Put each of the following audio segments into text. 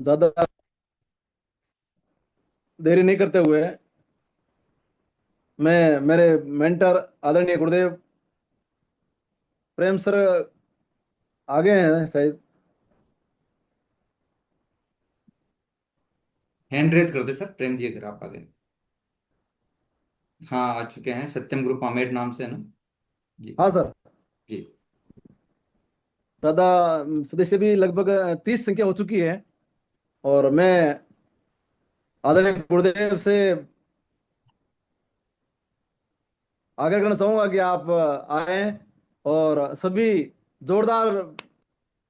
ज्यादा देरी नहीं करते हुए मैं मेरे मेंटर आदरणीय गुरुदेव प्रेम सर आगे हैं शायद। हैंड रेज कर दे सर, प्रेम जी अगर आप आगे। हाँ, आ चुके हैं। सत्यम ग्रुप आमेर नाम से है ना? जी। हाँ सर। जी। दादा सदस्य भी लगभग 30 संख्या हो चुकी है। और मैं आदरणीय गुरुदेव से आग्रह करना चाहूंगा कि आप आए और सभी जोरदार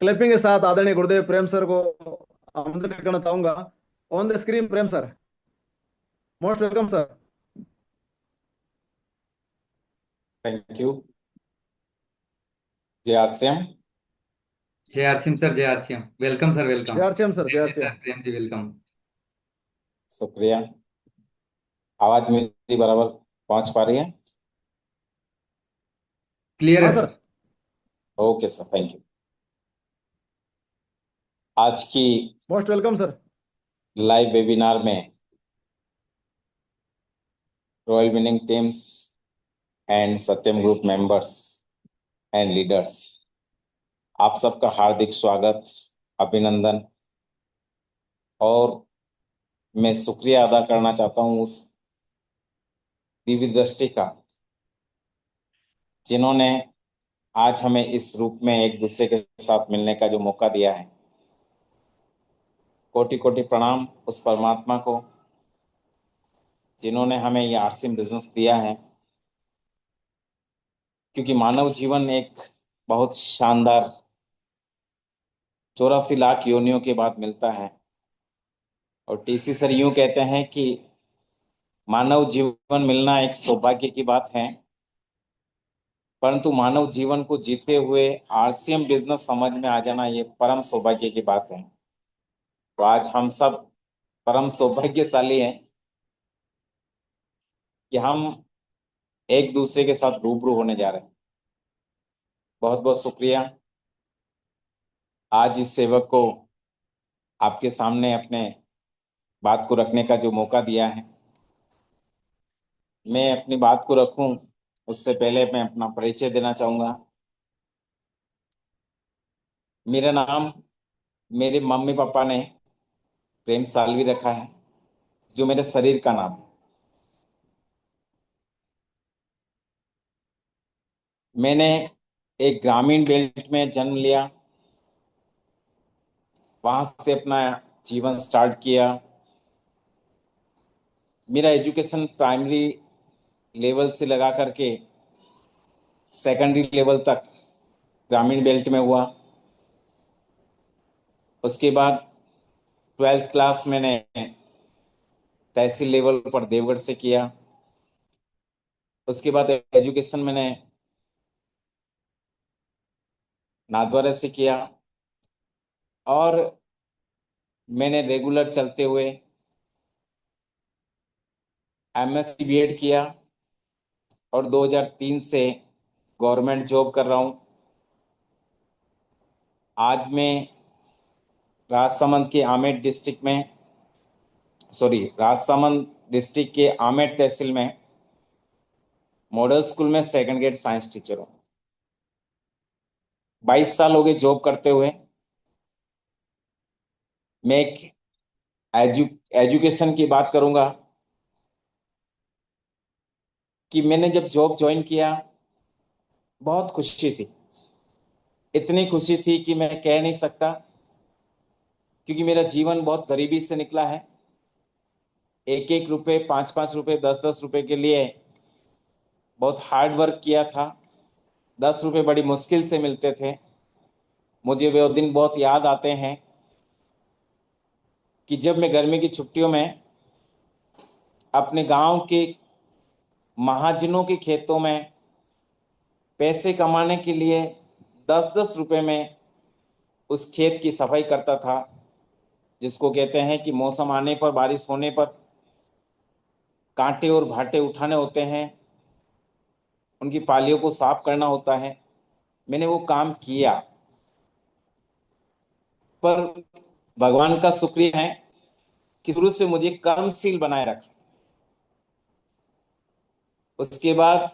क्लैपिंग के साथ आदरणीय गुरुदेव प्रेम सर को आमंत्रित करना चाहूंगा। On the screen Prem sir, most welcome sir. Thank you. जय आरसीएम। जय आरसीएम सर, जय आरसीएम। Welcome sir, welcome. जय आरसीएम सर, जय Prem ji RCM. Sir, Prem ji welcome. शुक्रिया। आवाज मेरी बराबर पहुंच पा रही है? क्लियर है हाँ sir. Sir. Okay sir, thank you. आज की most welcome sir. Live webinar में royal winning teams and Satyam group members and leaders, आप सबका हार्दिक स्वागत, अभिनंदन। और मैं शुक्रिया अदा करना चाहता हूं उस दिव्य दृष्टि का जिन्होंने आज हमें इस रूप में एक दूसरे के साथ मिलने का जो मौका दिया है। कोटि कोटि प्रणाम उस परमात्मा को जिन्होंने हमें ये आरसीएम बिजनेस दिया है, क्योंकि मानव जीवन एक बहुत शानदार 84 लाख योनियों के बाद मिलता है। और टीसी सर यूं कहते हैं कि मानव जीवन मिलना एक सौभाग्य की बात है, परंतु मानव जीवन को जीते हुए आरसीएम बिजनेस समझ में आ जाना ये परम सौभाग्य की बात है। तो आज हम सब परम सौभाग्यशाली हैं कि हम एक दूसरे के साथ रूबरू होने जा रहे हैं। बहुत बहुत शुक्रिया आज इस सेवक को आपके सामने अपने बात को रखने का जो मौका दिया है। मैं अपनी बात को रखूं उससे पहले मैं अपना परिचय देना चाहूंगा। मेरा नाम मेरे मम्मी पापा ने प्रेम सालवी रखा है, जो मेरे शरीर का नाम है। मैंने एक ग्रामीण बेल्ट में जन्म लिया, वहां से अपना जीवन स्टार्ट किया। मेरा एजुकेशन प्राइमरी लेवल से लगा करके सेकेंडरी लेवल तक ग्रामीण बेल्ट में हुआ। उसके बाद 12th क्लास मैंने तहसील लेवल पर देवगढ़ से किया। उसके बाद एजुकेशन मैंने नाथद्वारा से किया। और मैंने रेगुलर चलते हुए एमएससी बीएड किया और 2003 से गवर्नमेंट जॉब कर रहा हूं। आज मैं राजसमंद के आमेर डिस्ट्रिक्ट में, सॉरी, राजसमंद डिस्ट्रिक्ट के आमेर तहसील में मॉडल स्कूल में सेकंड ग्रेड साइंस टीचर हूँ। 22 साल हो गए जॉब करते हुए। मैं एक एजुकेशन की बात करूंगा कि मैंने जब जॉब ज्वाइन किया बहुत खुशी थी। इतनी खुशी थी कि मैं कह नहीं सकता, क्योंकि मेरा जीवन बहुत गरीबी से निकला है। एक एक रुपए, 5-5 रुपए, 10-10 रुपए के लिए बहुत हार्ड वर्क किया था। 10 रुपए बड़ी मुश्किल से मिलते थे। मुझे वो दिन बहुत याद आते हैं कि जब मैं गर्मी की छुट्टियों में अपने गांव के महाजनों के खेतों में पैसे कमाने के लिए 10-10 रुपए में उस खेत की सफाई करता था, जिसको कहते हैं कि मौसम आने पर, बारिश होने पर कांटे और भाटे उठाने होते हैं, उनकी पालियों को साफ करना होता है। मैंने वो काम किया, पर भगवान का शुक्रिया है कि शुरू से मुझे कर्मशील बनाए रखा। उसके बाद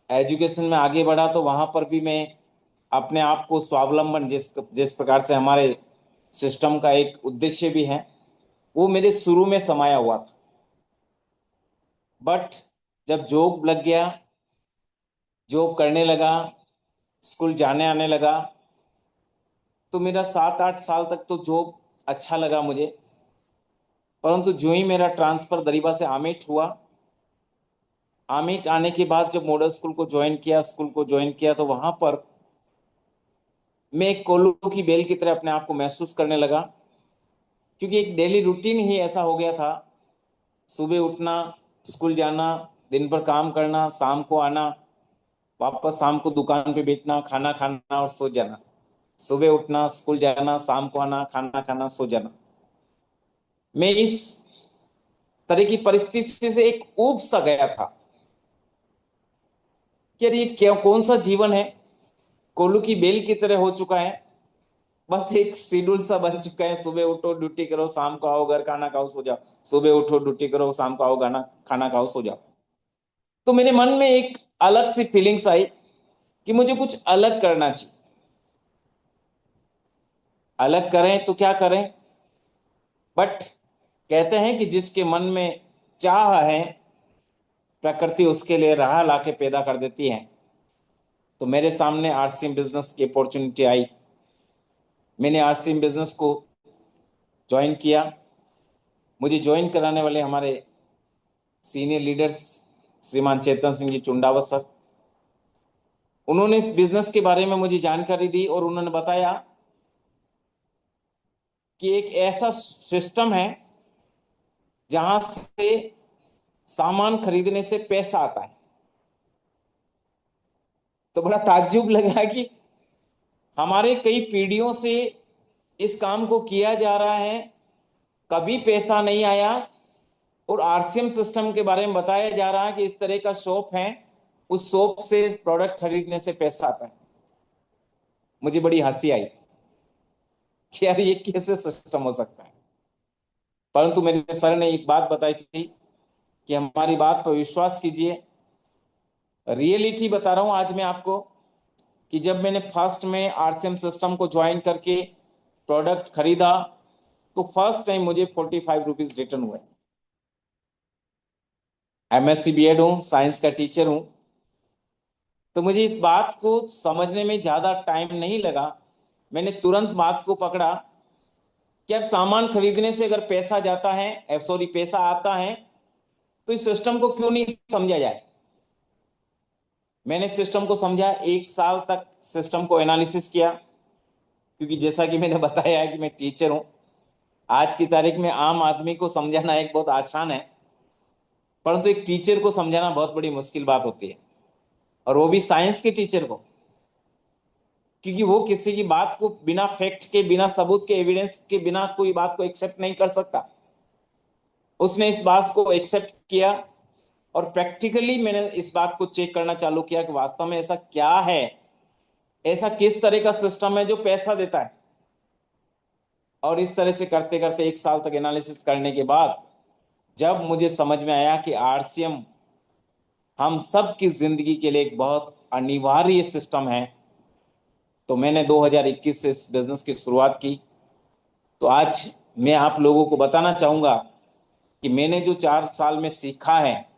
एजुकेशन में आगे बढ़ा तो वहां पर भी मैं अपने आप को स्वावलंबन, जिस जिस प्रकार से हमारे सिस्टम का एक उद्देश्य भी है, वो मेरे शुरू में समाया हुआ था। बट जब जॉब लग गया, जॉब करने लगा, स्कूल जाने आने लगा, तो मेरा 7-8 साल तक तो जॉब अच्छा लगा मुझे। परंतु जो ही मेरा ट्रांसफर दरीबा से आमेठ हुआ, आमेठ आने के बाद जब मॉडल स्कूल को ज्वाइन किया तो वहां पर मैं एक कोल्लू की बेल की तरह अपने आप को महसूस करने लगा, क्योंकि एक डेली रूटीन ही ऐसा हो गया था। सुबह उठना, स्कूल जाना, दिन भर काम करना, शाम को आना, वापस शाम को दुकान पे बैठना, खाना खाना और सो जाना। सुबह उठना, स्कूल जाना, शाम को आना, खाना खाना, सो जाना। मैं इस तरह की परिस्थिति से एक ऊब सा गया था कि यार ये क्या, कौन सा जीवन है, कोल्लू की बेल की तरह हो चुका है। बस एक शेड्यूल सा बन चुका है, सुबह उठो, ड्यूटी करो, शाम को आओ, घर खाना खाओ, सो जाओ। सुबह उठो, ड्यूटी करो, शाम को आओ, गाना खाना खाओ, सो जाओ। तो मेरे मन में एक अलग सी फीलिंग्स आई कि मुझे कुछ अलग करना चाहिए। अलग करें तो क्या करें, बट कहते हैं कि जिसके मन में चाह है, प्रकृति उसके लिए राह लाके पैदा कर देती है। तो मेरे सामने आरसीएम बिजनेस की अपॉर्चुनिटी आई। मैंने आरसीएम बिजनेस को ज्वाइन किया। मुझे ज्वाइन कराने वाले हमारे सीनियर लीडर्स श्रीमान चेतन सिंह जी चुंडावत सर, उन्होंने इस बिजनेस के बारे में मुझे जानकारी दी और उन्होंने बताया कि एक ऐसा सिस्टम है जहां से सामान खरीदने से पैसा आता है। तो बड़ा ताज्जुब लगा कि हमारे कई पीढ़ियों से इस काम को किया जा रहा है, कभी पैसा नहीं आया, और आरसीएम सिस्टम के बारे में बताया जा रहा है कि इस तरह का शॉप है, उस शॉप से प्रोडक्ट खरीदने से पैसा आता है। मुझे बड़ी हंसी आई कि यार ये कैसे सिस्टम हो सकता है। परंतु मेरे सर ने एक बात बताई थी कि हमारी बात पर विश्वास कीजिए, रियलिटी बता रहा हूं आज मैं आपको, कि जब मैंने फर्स्ट में आरसीएम सिस्टम को ज्वाइन करके प्रोडक्ट खरीदा तो फर्स्ट टाइम मुझे 45 रुपीज रिटर्न हुए। एमएससी बीएड हूँ, साइंस का टीचर हूँ, तो मुझे इस बात को समझने में ज्यादा टाइम नहीं लगा। मैंने तुरंत बात को पकड़ा कि यार सामान खरीदने से अगर पैसा जाता है, सॉरी पैसा आता है, तो इस सिस्टम को क्यों नहीं समझा जाए। मैंने सिस्टम को समझा, 1 साल तक सिस्टम को एनालिसिस किया, क्योंकि जैसा कि मैंने बताया है कि मैं टीचर हूं। आज की तारीख में आम आदमी को समझाना एक बहुत आसान है, परंतु एक टीचर को समझाना बहुत बड़ी मुश्किल बात होती है, और वो भी साइंस के टीचर को, क्योंकि वो किसी की बात को बिना फैक्ट के, बिना सबूत के, एविडेंस के बिना कोई बात को एक्सेप्ट नहीं कर सकता। उसने इस बात को एक्सेप्ट किया और प्रैक्टिकली मैंने इस बात को चेक करना चालू किया कि वास्तव में ऐसा क्या है, ऐसा किस तरह का सिस्टम है जो पैसा देता है। और इस तरह से करते करते 1 साल तक एनालिसिस करने के बाद जब मुझे समझ में आया कि आरसीएम हम सब की जिंदगी के लिए एक बहुत अनिवार्य सिस्टम है, तो मैंने 2021 से इस बिजनेस की शुरुआत की। तो आज मैं आप लोगों को बताना चाहूंगा कि मैंने जो 4 साल में सीखा है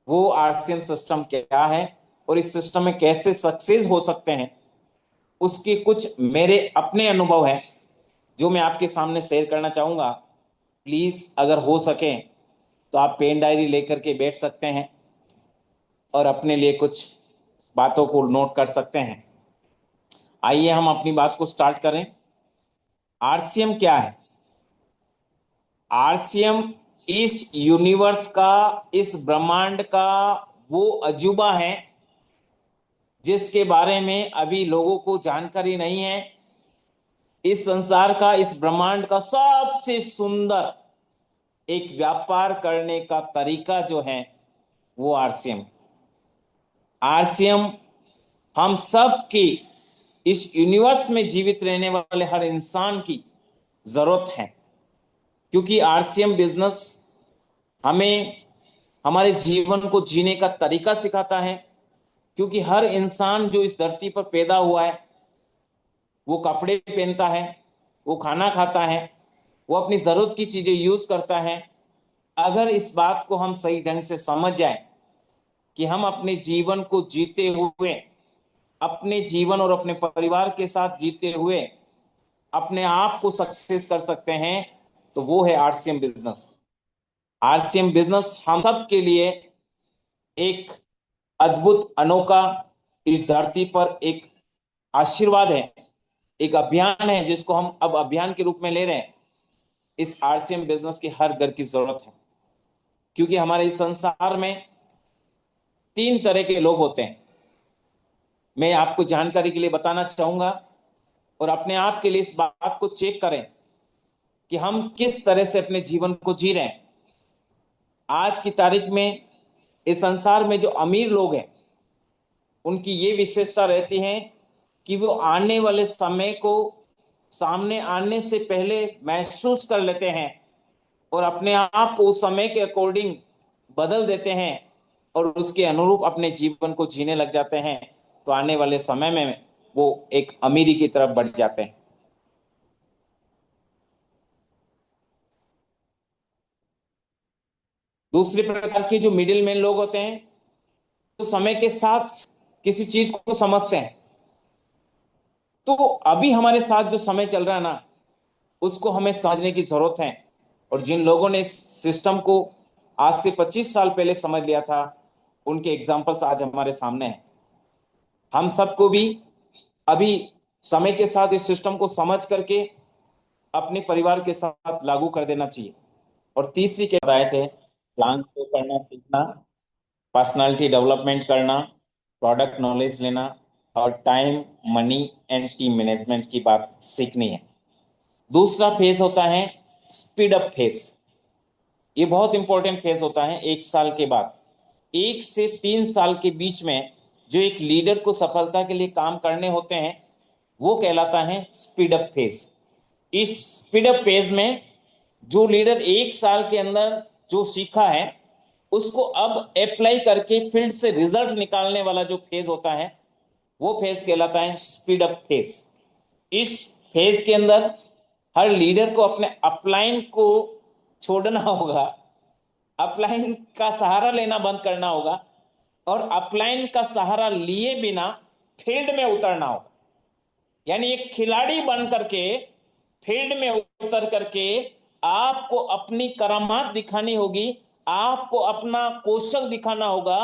वो आरसीएम सिस्टम क्या है और इस सिस्टम में कैसे सक्सेस हो सकते हैं, उसके कुछ मेरे अपने अनुभव हैं जो मैं आपके सामने शेयर करना चाहूंगा। प्लीज अगर हो सके तो आप पेन डायरी लेकर के बैठ सकते हैं और अपने लिए कुछ बातों को नोट कर सकते हैं। आइए हम अपनी बात को स्टार्ट करें। आरसीएम क्या है? आरसीएम इस यूनिवर्स का, इस ब्रह्मांड का वो अजूबा है जिसके बारे में अभी लोगों को जानकारी नहीं है। इस संसार का, इस ब्रह्मांड का सबसे सुंदर एक व्यापार करने का तरीका जो है वो आरसीएम। आरसीएम हम सब की, इस यूनिवर्स में जीवित रहने वाले हर इंसान की जरूरत है, क्योंकि आरसीएम बिजनेस हमें हमारे जीवन को जीने का तरीका सिखाता है। क्योंकि हर इंसान जो इस धरती पर पैदा हुआ है, वो कपड़े पहनता है, वो खाना खाता है, वो अपनी जरूरत की चीजें यूज करता है। अगर इस बात को हम सही ढंग से समझ जाए कि हम अपने जीवन को जीते हुए, अपने जीवन और अपने परिवार के साथ जीते हुए अपने आप को सक्सेस कर सकते हैं, तो वो है आरसीएम बिजनेस। आरसीएम बिजनेस हम सब के लिए एक अद्भुत, अनोखा, इस धरती पर एक आशीर्वाद है, एक अभियान है जिसको हम अब अभियान के रूप में ले रहे हैं। इस आरसीएम बिजनेस की हर घर की जरूरत है, क्योंकि हमारे इस संसार में 3 तरह के लोग होते हैं। मैं आपको जानकारी के लिए बताना चाहूंगा, और अपने आप के लिए इस बात को चेक करें कि हम किस तरह से अपने जीवन को जी रहे हैं। आज की तारीख में इस संसार में जो अमीर लोग हैं, उनकी ये विशेषता रहती है कि वो आने वाले समय को सामने आने से पहले महसूस कर लेते हैं और अपने आप को उस समय के अकॉर्डिंग बदल देते हैं और उसके अनुरूप अपने जीवन को जीने लग जाते हैं। तो आने वाले समय में वो एक अमीरी की तरफ बढ़ जाते हैं। दूसरे प्रकार के जो मिडिल मैन लोग होते हैं, तो समय के साथ किसी चीज को समझते हैं। तो अभी हमारे साथ जो समय चल रहा है ना, उसको हमें समझने की जरूरत है। और जिन लोगों ने इस सिस्टम को आज से 25 साल पहले समझ लिया था, उनके एग्जाम्पल्स आज हमारे सामने हैं। हम सबको भी अभी समय के साथ इस सिस्टम को समझ करके अपने परिवार के साथ लागू कर देना चाहिए। और तीसरी क्या बताए थे, प्लान से करना सीखना, पर्सनालिटी डेवलपमेंट करना, प्रोडक्ट नॉलेज लेना, और time, money and team management की बात सीखनी है। दूसरा फेज होता है स्पीड अप फेज। ये बहुत इंपॉर्टेंट फेज होता है 1 साल के बाद। 1 से 3 साल के बीच में जो एक लीडर को सफलता के लिए काम करने होते हैं, वो कहलाता है स्पीड अप फेज। इस स्पीड अप फेज में जो लीडर 1 साल के अंदर जो सीखा है, उसको अब अप्लाई करके फील्ड से रिजल्ट निकालने वाला जो फेज होता है, वो फेज कहलाता है स्पीड अप फेज। इस फेज के अंदर हर लीडर को अपने अपलाइन को छोड़ना होगा, अपलाइन का सहारा लेना बंद करना होगा, और अपलाइन का सहारा लिए बिना फील्ड में उतरना होगा। यानी एक खिलाड़ी बन करके फील्ड में उतर करके आपको अपनी करामात दिखानी होगी, आपको अपना कौशल दिखाना होगा,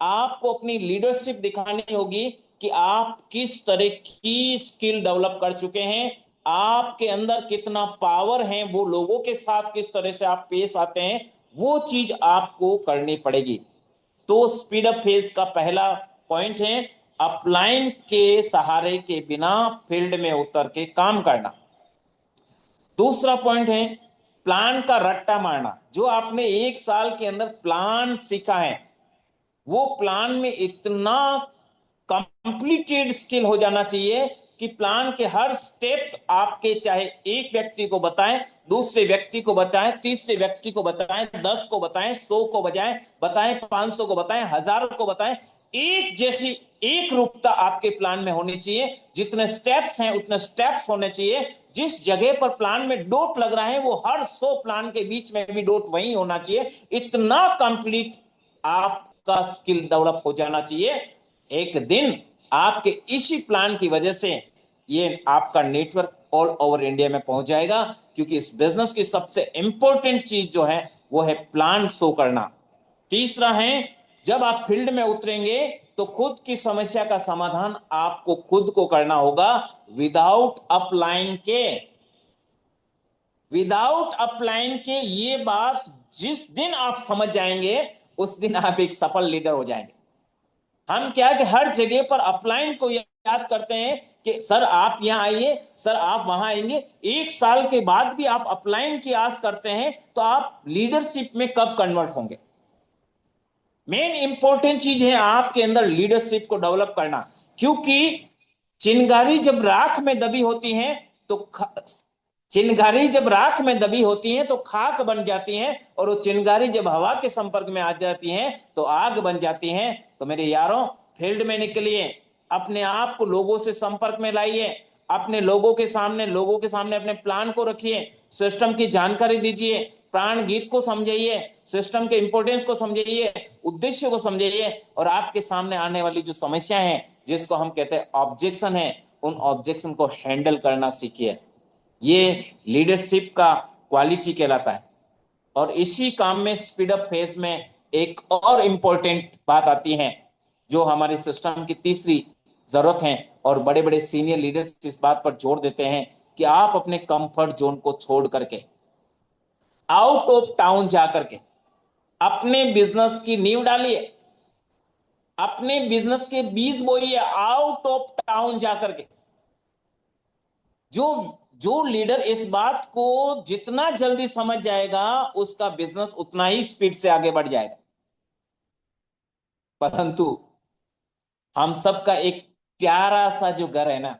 आपको अपनी लीडरशिप दिखानी होगी कि आप किस तरह की स्किल डेवलप कर चुके हैं, आपके अंदर कितना पावर है, वो लोगों के साथ किस तरह से आप पेश आते हैं, वो चीज आपको करनी पड़ेगी। तो स्पीड अप फेज का पहला पॉइंट है अपलाइन के सहारे के बिना फील्ड में उतर के काम करना। दूसरा पॉइंट है प्लान का रट्टा मारना। जो आपने 1 साल के अंदर प्लान सीखा है, वो प्लान में इतना कंप्लीटेड स्किल हो जाना चाहिए कि प्लान के हर स्टेप्स आपके, चाहे एक व्यक्ति को बताएं, दूसरे व्यक्ति को बताएं, तीसरे व्यक्ति को बताएं, 10 को बताएं, 100 को बताएं, 500 को बताएं, 1000 को बताएं, एक जैसी एक रूपता आपके प्लान में होनी चाहिए। जितने स्टेप्स हैं उतने स्टेप्स होने चाहिए। जिस जगह पर प्लान में डॉट लग रहा है, वो हर 100 प्लान के बीच में भी डॉट वही होना चाहिए। इतना कंप्लीट आपका स्किल डेवलप हो जाना चाहिए। एक दिन आपके इसी प्लान की वजह से ये आपका नेटवर्क ऑल ओवर इंडिया में पहुंच जाएगा, क्योंकि इस बिजनेस की सबसे इंपॉर्टेंट चीज जो है वो है प्लान शो करना। तीसरा है जब आप फील्ड में उतरेंगे तो खुद की समस्या का समाधान आपको खुद को करना होगा, विदाउट अपलाइन के। विदाउट अपलाइन के ये बात जिस दिन आप समझ जाएंगे, उस दिन आप एक सफल लीडर हो जाएंगे। हम क्या कि हर जगह पर अपलाइन को याद करते हैं कि सर आप यहां आइए, सर आप वहां आएंगे। 1 साल के बाद भी आप अपलाइन की आस करते हैं, तो आप लीडरशिप में कब कन्वर्ट होंगे? मेन इंपॉर्टेंट चीज है आपके अंदर लीडरशिप को डेवलप करना। क्योंकि चिंगारी जब राख में दबी होती है तो चिंगारी जब राख में दबी होती है तो खाक बन जाती हैं, और वो चिंगारी जब हवा के संपर्क में आ जाती हैं तो आग बन जाती हैं। तो मेरे यारों, फील्ड में निकलिए, अपने आप को लोगों से संपर्क में लाइए, अपने लोगों के सामने अपने प्लान को रखिए, सिस्टम की जानकारी दीजिए, प्राण गीत को समझिए, सिस्टम के इंपोर्टेंस को समझिए, उद्देश्य को समझिए, और आपके सामने आने वाली जो समस्या है, जिसको हम कहते हैं ऑब्जेक्शन है, उन ऑब्जेक्शन को हैंडल करना सीखिए। ये लीडरशिप का क्वालिटी कहलाता है। और इसी काम में स्पीड अप फेज में एक और इंपॉर्टेंट बात आती है, जो हमारे सिस्टम की तीसरी जरूरत है, और बड़े बड़े सीनियर लीडर्स इस बात पर जोर देते हैं कि आप अपने कंफर्ट जोन को छोड़ करके, आउट ऑफ टाउन जाकर के अपने बिजनेस की नींव डालिए, अपने बिजनेस के बीज बोइए आउट ऑफ टाउन जाकर के। जो जो लीडर इस बात को जितना जल्दी समझ जाएगा, उसका बिजनेस उतना ही स्पीड से आगे बढ़ जाएगा। परंतु हम सबका एक प्यारा सा जो घर है ना,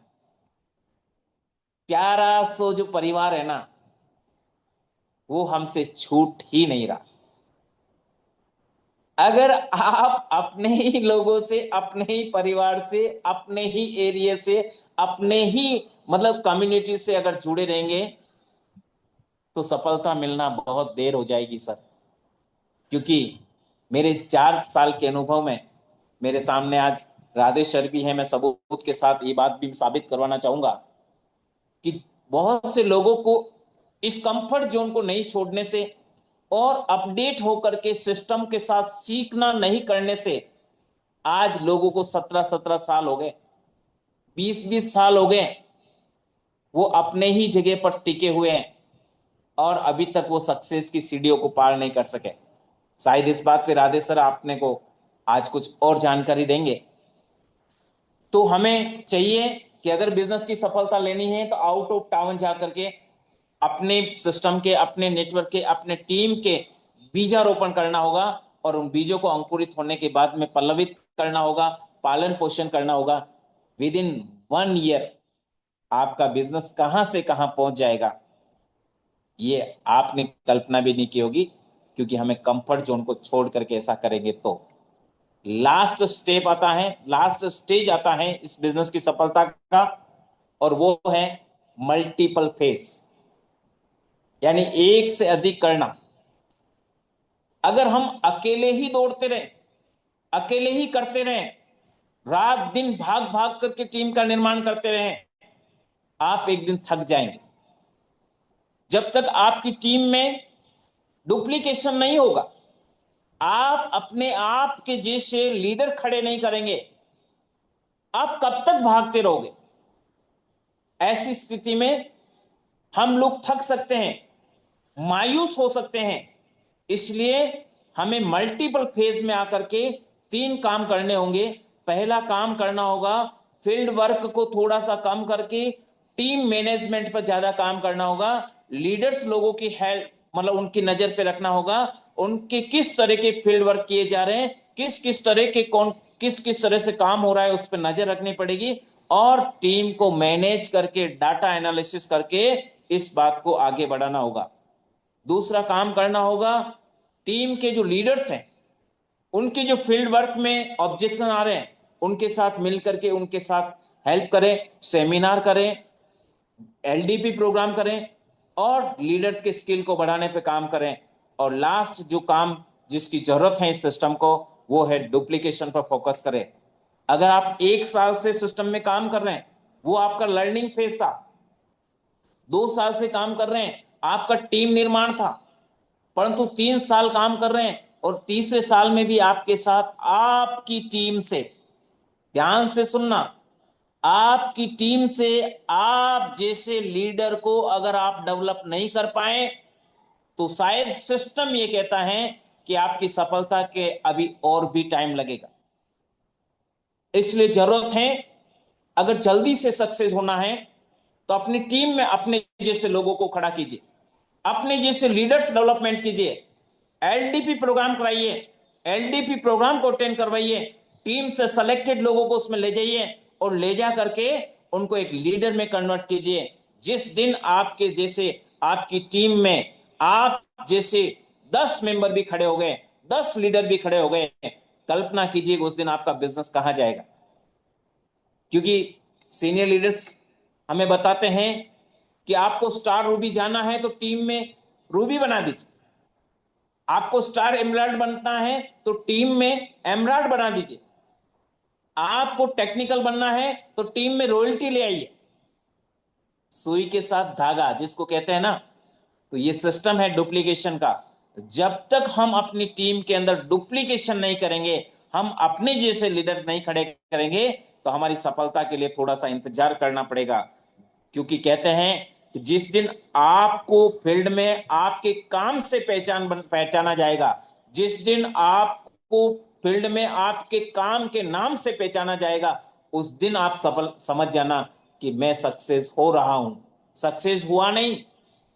प्यारा सा जो परिवार है ना, वो हमसे छूट ही नहीं रहा। अगर आप अपने ही लोगों से, अपने ही परिवार से, अपने ही एरिया से, अपने ही मतलब कम्युनिटी से अगर जुड़े रहेंगे, तो सफलता मिलना बहुत देर हो जाएगी सर। क्योंकि मेरे 4 साल के अनुभव में मेरे सामने आज राधेश सर भी है, मैं सबूत के साथ ये बात भी साबित करवाना चाहूंगा कि बहुत से लोगों को इस कंफर्ट जोन को नहीं छोड़ने से और अपडेट होकर के सिस्टम के साथ सीखना नहीं करने से आज लोगों को 17-17 साल हो गए, 20-20 साल हो गए, वो अपने ही जगह पर टिके हुए हैं और अभी तक वो सक्सेस की सीढ़ियों को पार नहीं कर सके। शायद इस बात पे राधे सर आपने को आज कुछ और जानकारी देंगे। तो हमें चाहिए कि अगर बिजनेस की सफलता लेनी है तो आउट ऑफ टाउन जाकर के अपने सिस्टम के, अपने नेटवर्क के, अपने टीम के बीजारोपण करना होगा, और उन बीजों को अंकुरित होने के बाद में पल्लवित करना होगा, पालन पोषण करना होगा। विद इन 1 ईयर आपका बिजनेस कहां से कहां पहुंच जाएगा, ये आपने कल्पना भी नहीं की होगी। क्योंकि हमें कंफर्ट जोन को छोड़ करके ऐसा करेंगे तो लास्ट स्टेप आता है, लास्ट स्टेज आता है इस बिजनेस की सफलता का, और वो है मल्टीपल फेस, यानी एक से अधिक करना। अगर हम अकेले ही दौड़ते रहे, अकेले ही करते रहे, रात दिन भाग भाग करके टीम का निर्माण करते रहे, आप एक दिन थक जाएंगे। जब तक आपकी टीम में डुप्लीकेशन नहीं होगा, आप अपने आप के जैसे लीडर खड़े नहीं करेंगे, आप कब तक भागते रहोगे। ऐसी स्थिति में हम लोग थक सकते हैं, मायूस हो सकते हैं। इसलिए हमें मल्टीपल फेज में आकर के 3 काम करने होंगे। पहला काम करना होगा, फील्ड वर्क को थोड़ा सा कम करके टीम मैनेजमेंट पर ज्यादा काम करना होगा। लीडर्स लोगों की हेल्प मतलब उनकी नजर पे रखना होगा, उनके किस तरह के फील्ड वर्क किए जा रहे हैं, किस किस तरह के कौन किस किस तरह से काम हो रहा है, उस पर नजर रखनी पड़ेगी। और टीम को मैनेज करके, डाटा एनालिसिस करके इस बात को आगे बढ़ाना होगा। दूसरा काम करना होगा, टीम के जो लीडर्स हैं, उनके जो फील्ड वर्क में ऑब्जेक्शन आ रहे हैं, उनके साथ मिलकर के उनके साथ हेल्प करें, सेमिनार करें, एलडीपी प्रोग्राम करें, और लीडर्स के स्किल को बढ़ाने पे काम करें। और लास्ट जो काम जिसकी जरूरत है इस सिस्टम को, वो है डुप्लीकेशन पर फोकस करें। अगर आप 1 साल से सिस्टम में काम कर रहे हैं, वो आपका लर्निंग फेज था। 2 साल से काम कर रहे हैं, आपका टीम निर्माण था। परंतु 3 साल काम कर रहे हैं और तीसरे साल में भी आपके साथ आपकी टीम से, ध्यान से सुनना, आपकी टीम से आप जैसे लीडर को अगर आप डेवलप नहीं कर पाए, तो शायद सिस्टम ये कहता है कि आपकी सफलता के अभी और भी टाइम लगेगा। इसलिए जरूरत है, अगर जल्दी से सक्सेस होना है तो अपनी टीम में अपने जैसे लोगों को खड़ा कीजिए, अपने जैसे लीडर्स डेवलपमेंट कीजिए, एलडीपी प्रोग्राम कराइए, एलडीपी प्रोग्राम को अटेंड करवाइए, टीम से सेलेक्टेड लोगों को उसमें ले जाइए और ले जा करके उनको एक लीडर में कन्वर्ट कीजिए, जिस दिन आपके जैसे आपकी टीम में आप जैसे 10 मेंबर भी खड़े हो गए, 10 लीडर भी खड़े हो गए, कल्पना कीजिए उस दिन आपका बिजनेस कहां जाएगा। क्योंकि सीनियर लीडर्स हमें बताते हैं कि आपको स्टार रूबी जाना है तो टीम में रूबी बना दीजिए, आपको स्टार एमराल्ड बनना है तो टीम में एमराल्ड बना दीजिए, आपको टेक्निकल बनना है तो टीम में रॉयल्टी ले आइए। सुई के साथ धागा जिसको कहते हैं ना, तो ये सिस्टम है डुप्लीकेशन का। जब तक हम अपनी टीम के अंदर डुप्लीकेशन नहीं करेंगे, हम अपने जैसे लीडर नहीं खड़े करेंगे, तो हमारी सफलता के लिए थोड़ा सा इंतजार करना पड़ेगा। क्योंकि कहते हैं कि जिस दिन आपको फील्ड में आपके काम से पहचाना जाएगा, जिस दिन आपको फील्ड में आपके काम के नाम से पहचाना जाएगा, उस दिन आप सफल समझ जाना कि मैं सक्सेस हो रहा हूं। सक्सेस हुआ नहीं,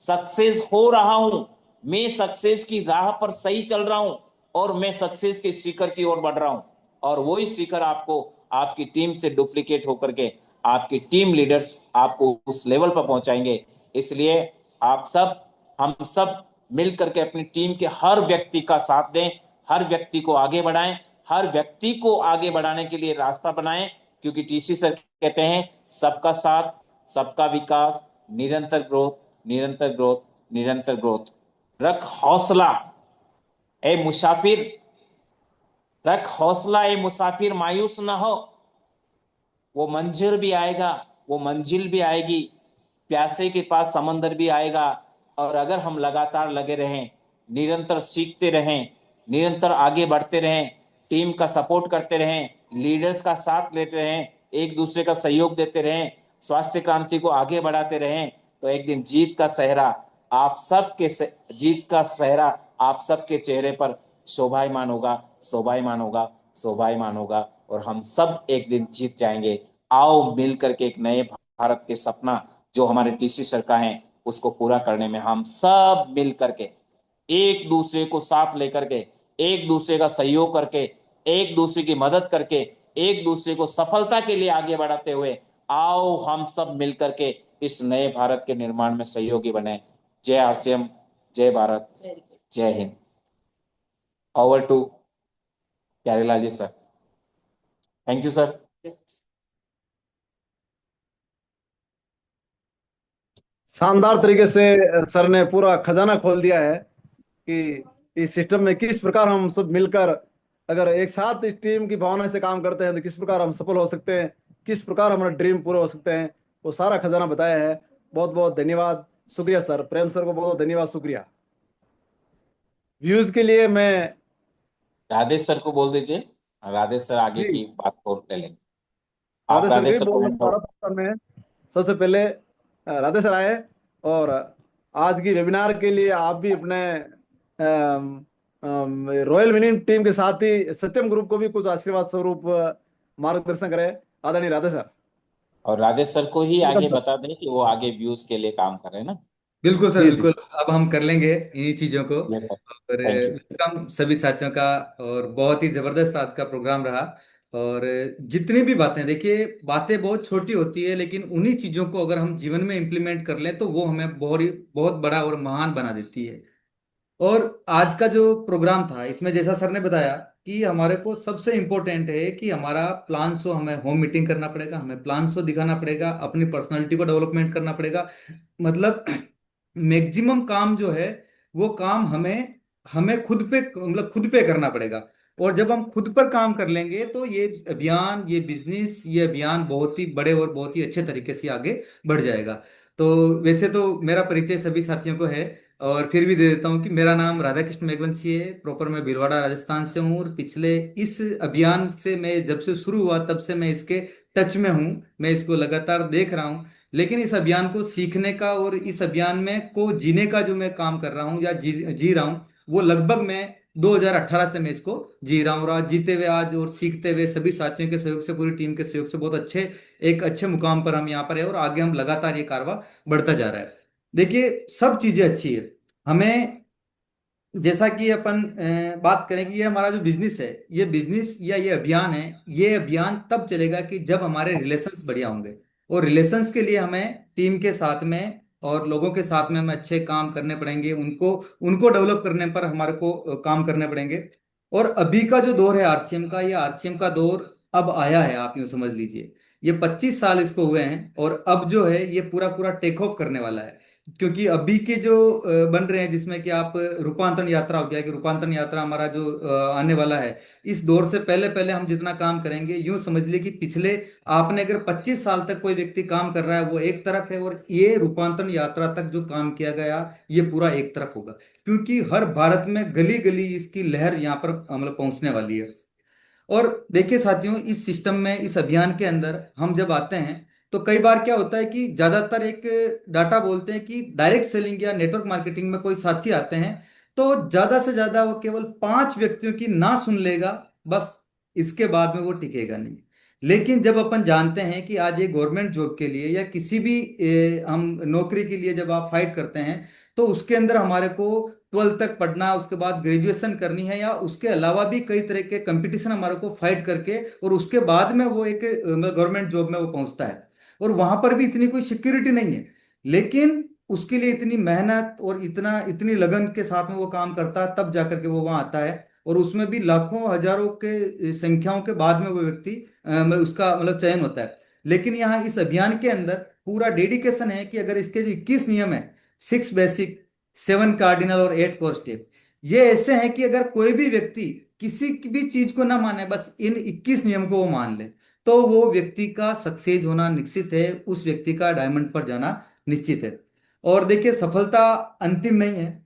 सक्सेस हो रहा हूं। मैं सक्सेस की राह पर सही चल रहा हूं और मैं सक्सेस के शिखर की ओर बढ़ रहा हूं। और वही शिखर आपको आपकी टीम से डुप्लीकेट होकर के आपकी टीम लीडर्स आपको उस लेवल पर पहुंचाएंगे। इसलिए आप सब, हम सब मिल करके अपनी टीम के हर व्यक्ति का साथ दें, हर व्यक्ति को आगे बढ़ाएं, हर व्यक्ति को आगे बढ़ाने के लिए रास्ता बनाएं। क्योंकि टीसी सर कहते हैं सबका साथ, सबका विकास, निरंतर ग्रोथ, निरंतर ग्रोथ, निरंतर ग्रोथ। रख हौसला ए मुसाफिर, रख हौसला ए मुसाफिर, मायूस ना हो। वो मंजिल भी आएगा, वो मंजिल भी आएगी, प्यासे के पास समंदर भी आएगा। और अगर हम लगातार लगे रहें, निरंतर सीखते रहें, निरंतर आगे बढ़ते रहें, टीम का सपोर्ट करते रहें, लीडर्स का साथ लेते रहें, एक दूसरे का सहयोग देते रहें, स्वास्थ्य क्रांति को आगे बढ़ाते रहें, तो एक दिन जीत का सहरा आप सबके जीत का सहरा आप सबके चेहरे पर शोभायमान होगा, शोभायमान होगा, शोभायमान होगा। और हम सब एक दिन जीत जाएंगे। आओ मिल करके एक नए भारत के सपना जो हमारे टीसी सर का है उसको पूरा करने में हम सब मिल करके, एक दूसरे को साथ लेकर के, एक दूसरे का सहयोग करके, एक दूसरे की मदद करके, एक दूसरे को सफलता के लिए आगे बढ़ाते हुए, आओ हम सब मिल करके इस नए भारत के निर्माण में सहयोगी बने। जय आरसीएम, जय भारत, जय Hind. Over to Pyarelal ji sir. Thank you sir. शानदार तरीके से सर ने पूरा खजाना खोल दिया है कि इस सिस्टम में किस प्रकार हम सब मिलकर अगर एक साथ इस टीम की भावना से काम करते हैं तो किस प्रकार हम सफल हो सकते हैं, किस प्रकार हमारा ड्रीम पूरे हो सकते हैं। वो सारा खजाना बताया है। बहुत बहुत धन्यवाद, शुक्रिया सर। प्रेम सर को बहुत बहुत धन्यवाद, शुक्रिया। व्यूज के लिए मैं राधेश सर को बोल दीजिए, राधेश सर आगे जी की बात और ले लेंगे। राधे आप सर को राधेश ही सर को बोलना hand चाह over। रहा था सर मैं। सबसे पहले राधे सर आए, और आज की वेबिनार के लिए आप भी अपने रॉयल विनिंग टीम के साथ ही सत्यम ग्रुप को भी कुछ आशीर्वाद स्वरूप मार्गदर्शन करें, आदरणीय राधे सर। और राधेश सर को ही वेलकम आगे सर। बता दें कि वो आगे व्यूज के लिए काम कर रहे हैं ना। बिल्कुल सर, जी जी। बिल्कुल। अब हम कर लेंगे इन्हीं चीज़ों को। Yes sir. और थैंक यू। वेलकम सभी साथियों का। और बहुत ही ज़बरदस्त आज का प्रोग्राम रहा। और जितनी भी बातें, देखिए, बातें बहुत छोटी होती है, लेकिन उन्हीं चीज़ों को अगर हम जीवन में इम्प्लीमेंट कर लें तो वो हमें बहुत बड़ा और महान बना देती है। और आज का जो प्रोग्राम था इसमें जैसा सर ने बताया कि हमारे को सबसे इम्पोर्टेंट है कि हमारा प्लान शो, हमें होम मीटिंग करना पड़ेगा, हमें प्लान शो दिखाना पड़ेगा, अपनी पर्सनालिटी को डेवलपमेंट करना पड़ेगा। मतलब मैक्सिमम काम जो है वो काम हमें हमें खुद पे, मतलब खुद पे करना पड़ेगा। और जब हम खुद पर काम कर लेंगे तो ये अभियान, ये बिजनेस, ये अभियान बहुत ही बड़े और बहुत ही अच्छे तरीके से आगे बढ़ जाएगा। तो वैसे तो मेरा परिचय सभी साथियों को है, और फिर भी दे देता हूँ कि मेरा नाम राधा कृष्ण मेघवंशी है। प्रॉपर मैं भीलवाड़ा राजस्थान से हूँ। और पिछले इस अभियान से, मैं जब से शुरू हुआ तब से मैं इसके टच में हूँ, मैं इसको लगातार देख रहा हूँ। लेकिन इस अभियान को सीखने का और इस अभियान में को जीने का जो मैं काम कर रहा हूँ या जी रहा हूँ, वो लगभग मैं 2018 से मैं इसको जी रहा हूँ। और आज जीते हुए, आज और सीखते हुए, सभी साथियों के सहयोग से, पूरी टीम के सहयोग से बहुत अच्छे, एक अच्छे मुकाम पर हम यहाँ पर है। और आगे हम लगातार ये कारवा बढ़ता जा रहा है। देखिए, सब चीजें अच्छी है। हमें, जैसा कि अपन बात करें कि ये हमारा जो बिजनेस है, ये बिजनेस या ये अभियान है, ये अभियान तब चलेगा कि जब हमारे रिलेशंस बढ़िया होंगे। और रिलेशंस के लिए हमें टीम के साथ में और लोगों के साथ में हमें अच्छे काम करने पड़ेंगे, उनको उनको डेवलप करने पर हमारे को काम करने पड़ेंगे। और अभी का जो दौर है आरसीएम का, ये आरसीएम का दौर अब आया है, आप यूं समझ लीजिए। ये 25 साल इसको हुए हैं और अब जो है ये पूरा पूरा टेक ऑफ करने वाला है। क्योंकि अभी के जो बन रहे हैं, जिसमें कि आप रूपांतरण यात्रा हो गया, कि रूपांतरण यात्रा हमारा जो आने वाला है, इस दौर से पहले पहले हम जितना काम करेंगे, यूं समझ लिए कि पिछले आपने अगर 25 साल तक कोई व्यक्ति काम कर रहा है वो एक तरफ है, और ये रूपांतरण यात्रा तक जो काम किया गया ये पूरा एक तरफ होगा। क्योंकि हर भारत में गली गली इसकी लहर यहाँ पर मतलब पहुंचने वाली है। और देखिए साथियों, इस सिस्टम में, इस अभियान के अंदर हम जब आते हैं तो कई बार क्या होता है कि ज्यादातर एक डाटा बोलते हैं कि डायरेक्ट सेलिंग या नेटवर्क मार्केटिंग में कोई साथी आते हैं तो ज्यादा से ज्यादा वो केवल 5 व्यक्तियों की ना सुन लेगा, बस। इसके बाद में वो टिकेगा नहीं। लेकिन जब अपन जानते हैं कि आज एक गवर्नमेंट जॉब के लिए या किसी भी हम नौकरी के लिए जब आप फाइट करते हैं तो उसके अंदर हमारे को 12th तक पढ़ना, उसके बाद ग्रेजुएशन करनी है, या उसके अलावा भी कई तरह के कंपटीशन हमारे को फाइट करके, और उसके बाद में वो एक गवर्नमेंट जॉब में वो पहुंचता है। और वहां पर भी इतनी कोई सिक्योरिटी नहीं है, लेकिन उसके लिए इतनी मेहनत और इतना इतनी लगन के साथ में वो काम करता है, तब जाकर के वो वहां आता है। और उसमें भी लाखों हजारों के संख्याओं के बाद में वो व्यक्ति मतलब उसका मतलब चयन होता है। लेकिन यहाँ इस अभियान के अंदर पूरा डेडिकेशन है कि अगर इसके जो 21 नियम है, 6 बेसिक, 7 कार्डिनल और 8 कोर स्टेप, ये ऐसे हैं कि अगर कोई भी व्यक्ति किसी की भी चीज को ना माने, बस इन 21 नियम को वो मान ले, तो वो व्यक्ति का सक्सेस होना निश्चित है, उस व्यक्ति का डायमंड पर जाना निश्चित है। और देखिए, सफलता अंतिम नहीं है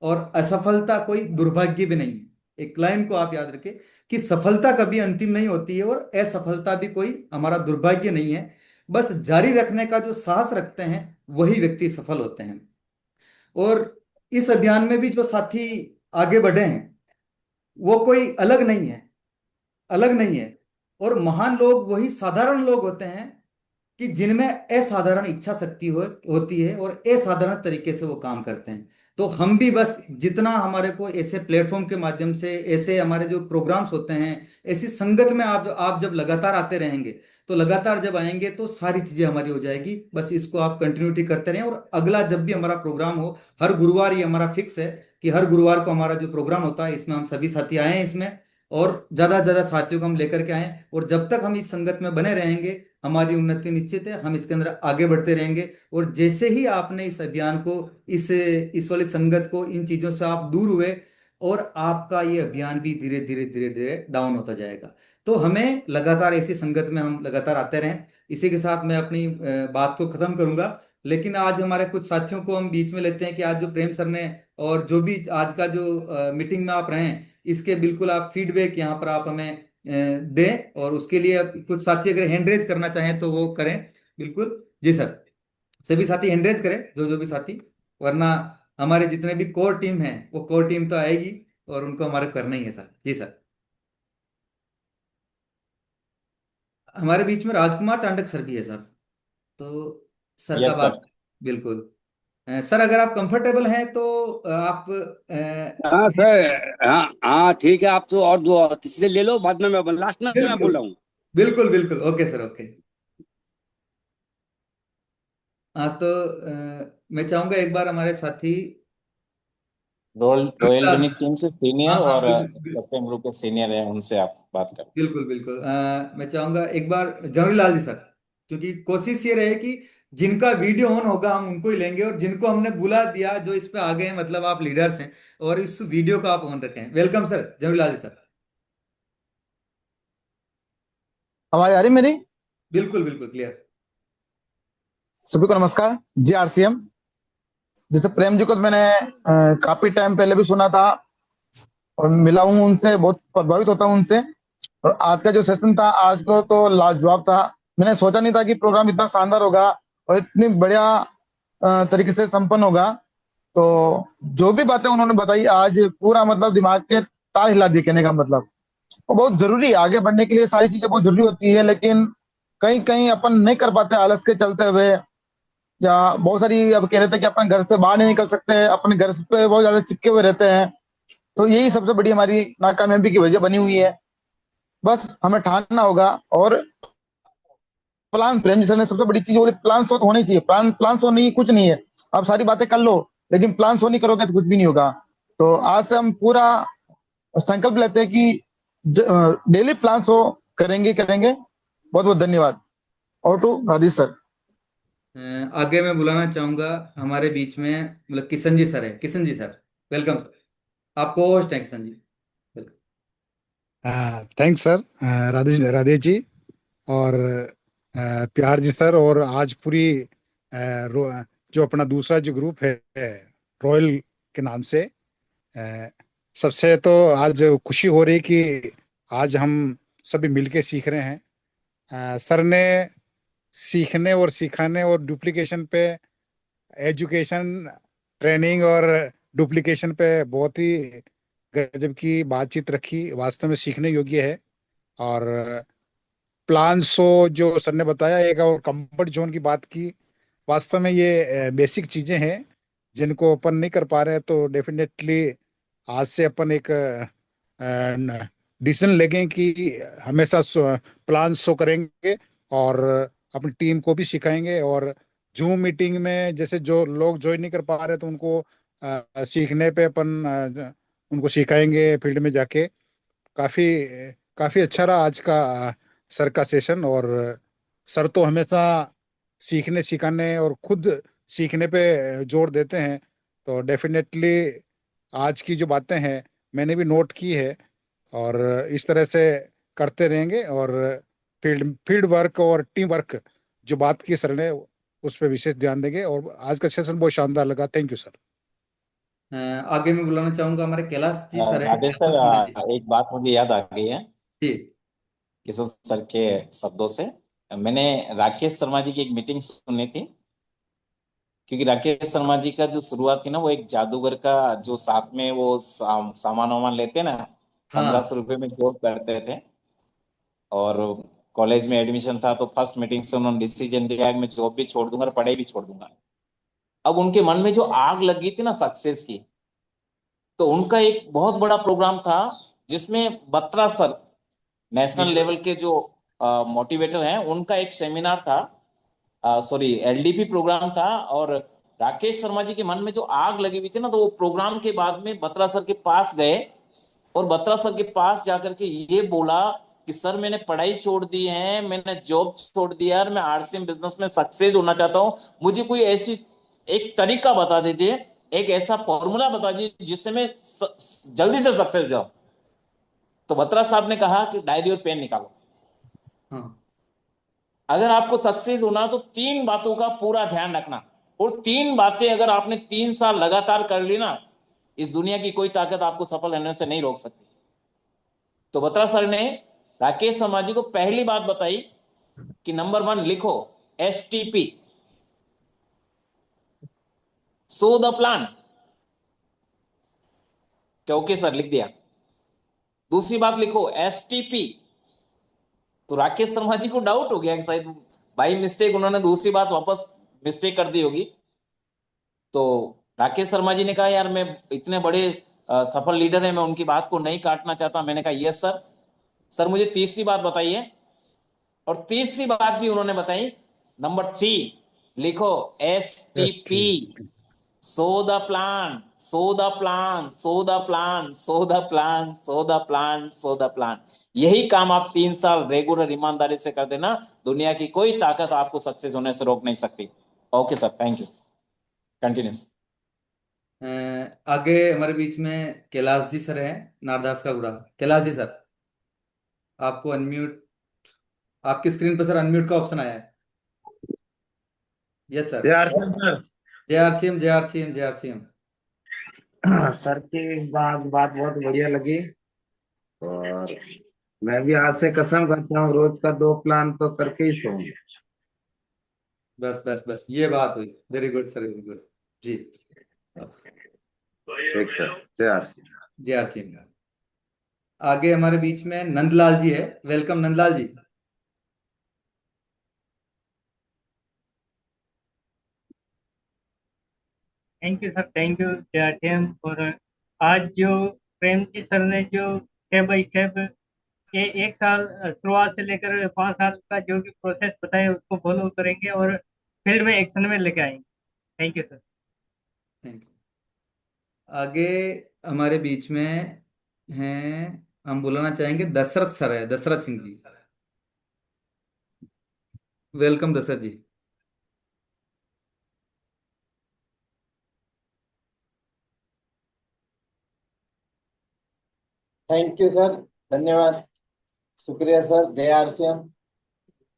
और असफलता कोई दुर्भाग्य भी नहीं है। एक लाइन को आप याद रखें कि सफलता कभी अंतिम नहीं होती है और असफलता भी कोई हमारा दुर्भाग्य नहीं है। बस जारी रखने का जो साहस रखते हैं वही व्यक्ति सफल होते हैं। और इस अभियान में भी जो साथी आगे बढ़े हैं वो कोई अलग नहीं है, अलग नहीं है। और महान लोग वही साधारण लोग होते हैं कि जिनमें असाधारण इच्छा शक्ति होती है और असाधारण तरीके से वो काम करते हैं। तो हम भी बस जितना हमारे को ऐसे प्लेटफॉर्म के माध्यम से, ऐसे हमारे जो प्रोग्राम्स होते हैं, ऐसी संगत में आप जब लगातार आते रहेंगे, तो लगातार जब आएंगे तो सारी चीजें हमारी हो जाएगी। बस इसको आप कंटिन्यूटी करते रहें। और अगला जब भी हमारा प्रोग्राम हो, हर गुरुवार ये हमारा फिक्स है कि हर गुरुवार को हमारा जो प्रोग्राम होता है इसमें हम सभी साथी आए हैं इसमें, और ज्यादा से ज्यादा साथियों को हम लेकर के आए। और जब तक हम इस संगत में बने रहेंगे हमारी उन्नति निश्चित है, हम इसके अंदर आगे बढ़ते रहेंगे। और जैसे ही आपने इस अभियान को, इस वाली संगत को, इन चीजों से आप दूर हुए, और आपका ये अभियान भी धीरे धीरे धीरे धीरे डाउन होता जाएगा। तो हमें लगातार ऐसी संगत में हम लगातार आते रहें। इसी के साथ मैं अपनी बात को खत्म करूंगा। लेकिन आज हमारे कुछ साथियों को हम बीच में लेते हैं कि आज जो प्रेम सर ने, और जो भी आज का जो मीटिंग में आप रहे हैं, इसके बिल्कुल आप फीडबैक यहाँ पर आप हमें दें। और उसके लिए कुछ साथी अगर हैंड रेज करना चाहें तो वो करें, बिल्कुल। जी सर, सभी साथी हैंड रेज करें, जो जो भी साथी, वरना हमारे जितने भी कोर टीम है वो कोर टीम तो आएगी और उनको हमारे करना ही है सर। जी सर, हमारे बीच में राजकुमार चांडक सर भी है सर, तो सर का यस बात, सर। बिल्कुल। सर अगर आप कंफर्टेबल हैं तो आप हाँ सर, हाँ हाँ ठीक है। आप तो और दो किसी से ले लो, बाद में मैं लास्ट में मैं बिल्कुल बोल रहा हूँ। बिल्कुल बिल्कुल, ओके सर, ओके। हाँ तो मैं चाहूंगा एक बार हमारे साथी रॉयल रॉयल हाँ यूनिक टीम से सीनियर हाँ और बिल्कुल सत्यम ग्रुप के सीनियर है, उनसे आप बात करें। बिल्कुल बिल्कुल। मैं चाहूंगा एक बार जवाहरीलाल जी सर, क्योंकि कोशिश ये रहे कि जिनका वीडियो ऑन होगा हम उनको ही लेंगे, और जिनको हमने बुला दिया जो इस पे आ गए हैं, मतलब आप लीडर्स हैं, और इस वीडियो को आप ऑन रखें। वेलकम सर, जवाहरीलाल जी सर। आवाज आ रही मेरी? बिल्कुल बिल्कुल क्लियर। सभी को नमस्कार। जी आरसीएम, जैसे प्रेम जी को तो मैंने काफी टाइम पहले भी सुना था और मिला हूँ उनसे, बहुत प्रभावित होता हूँ उनसे। और आज का जो सेशन था आज को तो लाजवाब था। मैंने सोचा नहीं था कि प्रोग्राम इतना शानदार होगा और इतनी बढ़िया तरीके से संपन्न होगा। तो जो भी बातें उन्होंने बताई आज पूरा मतलब दिमाग के तार हिला दिए, कहने का मतलब। वो बहुत जरूरी है, आगे बढ़ने के लिए सारी चीजें बहुत जरूरी होती है, लेकिन कहीं कहीं अपन नहीं कर पाते आलस के चलते हुए, या बहुत सारी अब कह रहे थे कि अपन घर से बाहर नहीं निकल सकते, अपने घर पे बहुत ज्यादा चिपके हुए रहते हैं। तो यही सबसे बड़ी हमारी नाकामयाबी की वजह बनी हुई है। बस हमें ठानना होगा और प्लान, प्रेम जी सर ने सबसे बड़ी चीज बोली, प्लान तो होनी चाहिए। प्लान तो नहीं, कुछ नहीं है। आप सारी बातें कर लो, लेकिन प्लान तो नहीं करोगे तो कुछ भी नहीं होगा। तो आज से हम पूरा संकल्प लेते हैं कि डेली प्लान हो, करेंगे करेंगे। बहुत बहुत धन्यवाद। और टू राधेश सर। आगे मैं बुलाना चाहूंगा हमारे बीच में, मतलब किशन जी सर है। Kishan ji sir, welcome sir. आपको होस्ट हैं Kishan ji, welcome. Thanks sir, Radhe Radhe ji और प्यार जी सर। और आज पूरी जो अपना दूसरा जो ग्रुप है रॉयल के नाम से, सबसे तो आज खुशी हो रही कि आज हम सभी मिलके सीख रहे हैं। सर ने सीखने और सिखाने और डुप्लीकेशन पे, एजुकेशन, ट्रेनिंग और डुप्लीकेशन पे बहुत ही गजब की बातचीत रखी, वास्तव में सीखने योग्य है। और प्लान सो जो सर ने बताया, एक और कंफर्ट जोन की बात की, वास्तव में ये बेसिक चीजें हैं जिनको अपन नहीं कर पा रहे हैं। तो डेफिनेटली आज से अपन एक डिसीजन लेंगे कि हमेशा प्लान शो करेंगे और अपनी टीम को भी सिखाएंगे। और जूम मीटिंग में जैसे जो लोग ज्वाइन नहीं कर पा रहे तो उनको सीखने पे अपन उनको सिखाएंगे फील्ड में जाके। काफी काफी अच्छा रहा आज का सर का सेशन। और सर तो हमेशा सीखने सिखाने और खुद सीखने पे जोर देते हैं। तो डेफिनेटली आज की जो बातें हैं मैंने भी नोट की है, और इस तरह से करते रहेंगे। और फील्ड फील्ड वर्क और टीम वर्क जो बात की सर ने, उस पर विशेष ध्यान देंगे। और आज का सेशन बहुत शानदार लगा। Thank you sir. आगे मैं बुलाना चाहूंगा हमारे कैलाश जी सर है, राधेश कैलाश पांडे जी। सर, एक बात मुझे याद आ गई है जी। किशोर सर के शब्दों से। मैंने राकेश शर्मा जी की एक मीटिंग सुनी थी, क्योंकि राकेश शर्मा जी का जो शुरुआत थी ना, वो एक जादूगर का, जो साथ में वो सामान वामान लेते ना, हाँ। 1500 रुपये में जॉब करते थे। और कॉलेज में एडमिशन था तो फर्स्ट मीटिंग से उन्होंने डिसीजन दिया कि मैं जॉब भी छोड़ दूंगा और पढ़ाई भी छोड़ दूंगा। अब उनके मन में जो आग लगी थी ना सक्सेस की, तो उनका एक बहुत बड़ा प्रोग्राम था जिसमें बत्रा सर, जी। नेशनल लेवल के जो मोटिवेटर हैं, उनका एक सेमिनार था, सॉरी एलडीपी प्रोग्राम था। और राकेश शर्मा जी के मन में जो आग लगी हुई थी ना, तो वो प्रोग्राम के बाद में बत्रा सर के पास गए और बत्रा सर के पास जाकर के ये बोला कि सर मैंने पढ़ाई छोड़ दी है, मैंने जॉब छोड़ दिया है, मैं आरसीएम बिजनेस में सक्सेस होना चाहता हूँ। मुझे कोई ऐसी एक तरीका बता दीजिए, एक ऐसा फॉर्मूला बता दीजिए जिससे मैं जल्दी से सक्सेस हो जाऊं। तो बत्रा साहब ने कहा कि डायरी और पेन निकालो। हाँ। अगर आपको सक्सेस होना तो तीन बातों का पूरा ध्यान रखना, और तीन बातें अगर आपने 3 साल लगातार कर ली ना, इस दुनिया की कोई ताकत आपको सफल होने से नहीं रोक सकती। तो बत्रा सर ने राकेश शर्मा जी को पहली बात बताई कि नंबर 1 लिखो, STP, सो द प्लान। क्या ओके सर, लिख दिया? दूसरी बात लिखो, STP। तो राकेश शर्मा जी को डाउट हो गया कि शायद बाई मिस्टेक उन्होंने दूसरी बात वापस मिस्टेक कर दी होगी। तो राकेश शर्मा जी ने कहा यार, मैं इतने बड़े सफल लीडर है, मैं उनकी बात को नहीं काटना चाहता। मैंने कहा यस सर। सर मुझे तीसरी बात बताइए। और तीसरी बात भी उन्होंने बताई, नंबर 3 लिखो, STP, so the plan, so the plan, so the plan, so the plan, so the plan, so the plan. यही काम आप 3 साल रेगुलर ईमानदारी से कर देना, दुनिया की कोई ताकत आपको सक्सेस होने से रोक नहीं सकती। Okay sir, thank you. Continuous. आगे हमारे बीच में कैलाश जी सर हैं, नारदास का गुड़ा। कैलाश जी सर, आपको अनम्यूट, आपकी स्क्रीन पर सर अनम्यूट का ऑप्शन आया है। Yes sir. यार सर, जय आरसीएम, जय आरसीएम, जय आरसीएम। सर की बात बात बहुत बढ़िया लगी। और मैं भी आज से कसम खाता हूँ, रोज का 2 प्लान तो करके ही सोऊंगा। बस बस बस, ये बात हुई। Very good sir, very good. जी। ठीक सर, जय आरसी। जय आरसीएम। आगे हमारे बीच में नंदलाल जी है, welcome Nandlal ji. Thank you sir, thank you जयाठियम। और आज जो प्रेम जी सर ने जो स्टेप बाई स्टेप एक साल शुरुआत से लेकर 5 साल का जो भी प्रोसेस बताए उसको फॉलो करेंगे और फील्ड में एक्शन में लेके आएंगे। Thank you sir. Thank you. आगे हमारे बीच में हैं, हम बुलाना चाहेंगे दशरथ सर है, Dashrath Singh ji. Welcome Dashrath ji. Thank you sir, धन्यवाद, शुक्रिया सर। जय आरसीएम।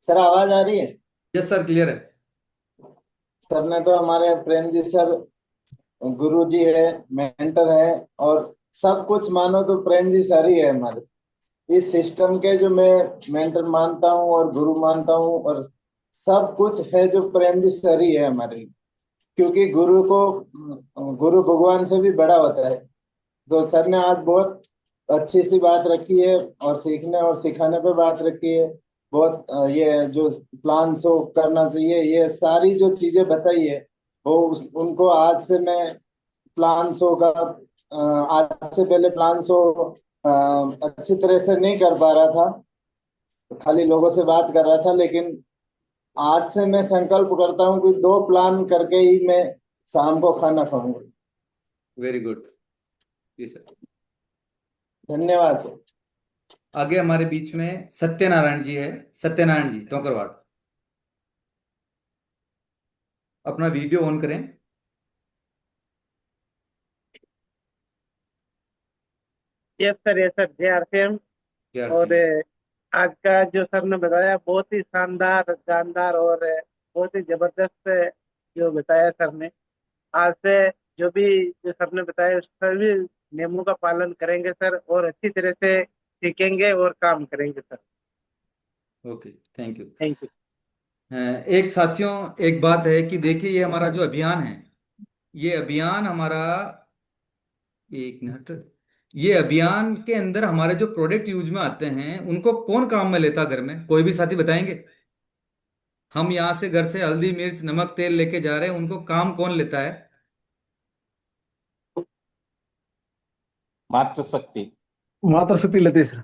सर आवाज आ रही है? यस सर, क्लियर है। सर ने तो हमारे प्रेम जी सर गुरु जी है, मेंटर है, और सब कुछ मानो तो प्रेम जी सर ही है हमारे इस सिस्टम के, जो मैं मेंटर मानता हूँ और गुरु मानता हूँ, और सब कुछ है जो प्रेम जी सर ही है हमारे लिए। क्योंकि गुरु को गुरु भगवान से भी बड़ा होता है। तो सर ने आज बहुत अच्छी सी बात रखी है, और सीखने और सिखाने पे बात रखी है। बहुत ये जो प्लान शो करना चाहिए, ये सारी जो चीजें बताई है, वो उनको आज से मैं प्लान शो का आज से पहले प्लान शो अच्छी तरह से नहीं कर पा रहा था, खाली लोगों से बात कर रहा था। लेकिन आज से मैं संकल्प करता हूँ कि 2 प्लान करके ही मैं शाम को खाना खाऊंगा। वेरी गुड जी सर। धन्यवाद सर। आगे हमारे बीच में सत्यनारायण जी है, सत्यनारायण जी टोकरवाड़। अपना वीडियो ऑन करें। Yes sir, yes sir. जय आरसीएम। यार और सिंह। आज का जो सर ने बताया बहुत ही शानदार, जानदार और बहुत ही जबरदस्त जो बताया सर ने। आज से जो भी जो सर ने बताया उस सभी नियमों का पालन करेंगे सर, और अच्छी तरह से सीखेंगे और काम करेंगे sir. Okay, thank you. Thank you. एक साथियों, एक बात है कि देखिए, ये हमारा जो अभियान है, ये अभियान हमारा, एक मिनट, ये अभियान के अंदर हमारे जो प्रोडक्ट यूज में आते हैं उनको कौन काम में लेता, घर में कोई भी साथी बताएंगे? हम यहाँ से घर से हल्दी मिर्च नमक तेल लेके जा रहे हैं, उनको काम कौन लेता है? मातृशक्ति। मात्र शक्ति लेती है सर,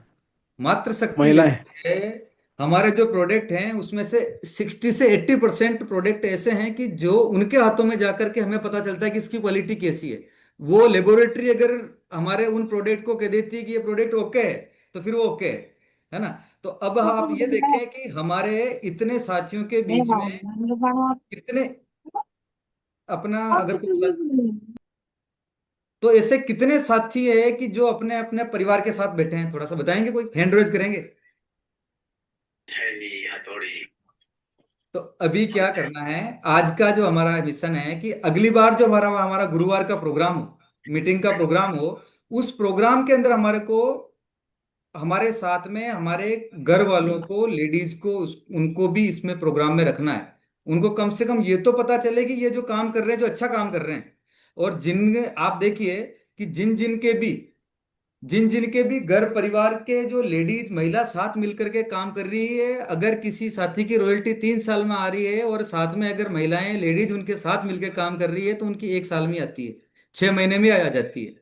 मात्र शक्ति महिलाएं। लेती है। हमारे जो प्रोडक्ट हैं उसमें से 60 से 80% प्रोडक्ट ऐसे हैं कि जो उनके हाथों में जाकर के हमें पता चलता है कि इसकी क्वालिटी कैसी है। वो लेबोरेटरी अगर हमारे उन प्रोडक्ट को कह देती है कि ये प्रोडक्ट ओके है, तो फिर वो ओके है ना। तो अब आप ये देखें कि हमारे इतने साथियों के बीच में कितने, अपना अगर कुछ, तो ऐसे कितने साथी है कि जो अपने अपने परिवार के साथ बैठे हैं? थोड़ा सा बताएंगे, कोई हैंड रेज करेंगे? तो अभी क्या करना है, आज का जो हमारा मिशन है कि अगली बार जो हमारा हमारा गुरुवार का प्रोग्राम हो, मीटिंग का प्रोग्राम हो, उस प्रोग्राम के अंदर हमारे को, हमारे साथ में हमारे घर वालों को, लेडीज को, उनको भी इसमें प्रोग्राम में रखना है। उनको कम से कम ये तो पता चले कि ये जो काम कर रहे हैं, जो अच्छा काम कर रहे हैं। और जिन, आप देखिए कि जिन जिन के भी घर परिवार के जो लेडीज महिला साथ मिलकर के काम कर रही है, अगर किसी साथी की रॉयल्टी 3 साल में आ रही है और साथ में अगर महिलाएं लेडीज उनके साथ मिलकर काम कर रही है, तो उनकी 1 साल में आती है, 6 महीने में आ जाती है।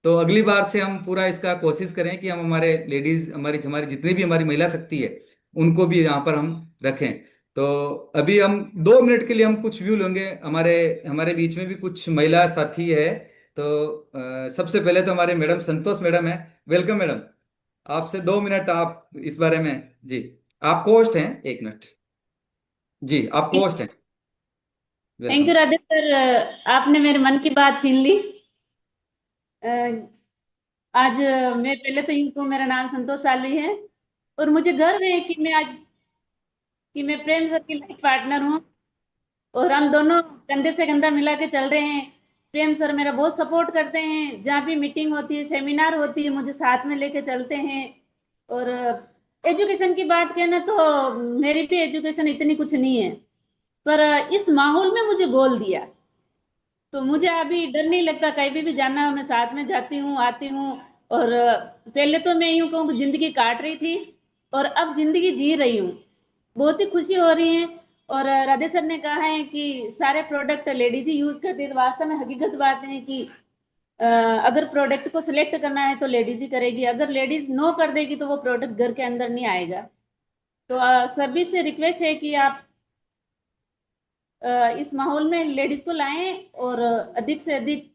तो अगली बार से हम पूरा इसका कोशिश करें कि हम हमारे लेडीज, हमारी हमारी जितनी भी हमारी महिला शक्ति है, उनको भी यहाँ पर हम रखें। तो अभी हम 2 मिनट के लिए हम कुछ व्यू लेंगे। हमारे हमारे बीच में भी कुछ महिला साथी है। तो सबसे पहले तो हमारे मैडम संतोष मैडम है। Welcome madam. आपसे 2 मिनट, आप इस बारे में, जी, आप होस्ट हैं, 1 मिनट। जी, आप होस्ट हैं। Thank you welcome. Radhe sir, आपने मेरे मन की बात छीन ली। अ, आज मैं पहले तो यूं कहूं, मेरा नाम संतोष सालवी है, और मुझे गर्व है कि मैं प्रेम सर की लाइफ पार्टनर हूँ, और हम दोनों कंधे से कंधा मिला के चल रहे हैं। प्रेम सर मेरा बहुत सपोर्ट करते हैं, जहाँ भी मीटिंग होती है, सेमिनार होती है, मुझे साथ में लेके चलते हैं। और एजुकेशन की बात करें ना, तो मेरी भी एजुकेशन इतनी कुछ नहीं है, पर इस माहौल में मुझे गोल दिया, तो मुझे अभी डर नहीं लगता। कहीं भी जाना हो, मैं साथ में जाती हूँ, आती हूँ। और पहले तो मैं यूं कहूँ कि जिंदगी काट रही थी, और अब जिंदगी जी रही हूँ। बहुत ही खुशी हो रही है। और राधे सर ने कहा है कि सारे प्रोडक्ट लेडीज ही यूज करती है, तो वास्तव में हकीकत बात है कि अगर प्रोडक्ट को सिलेक्ट करना है तो लेडीज ही करेगी, अगर लेडीज नो कर देगी तो वो प्रोडक्ट घर के अंदर नहीं आएगा। तो सभी से रिक्वेस्ट है कि आप इस माहौल में लेडीज को लाएं और अधिक से अधिक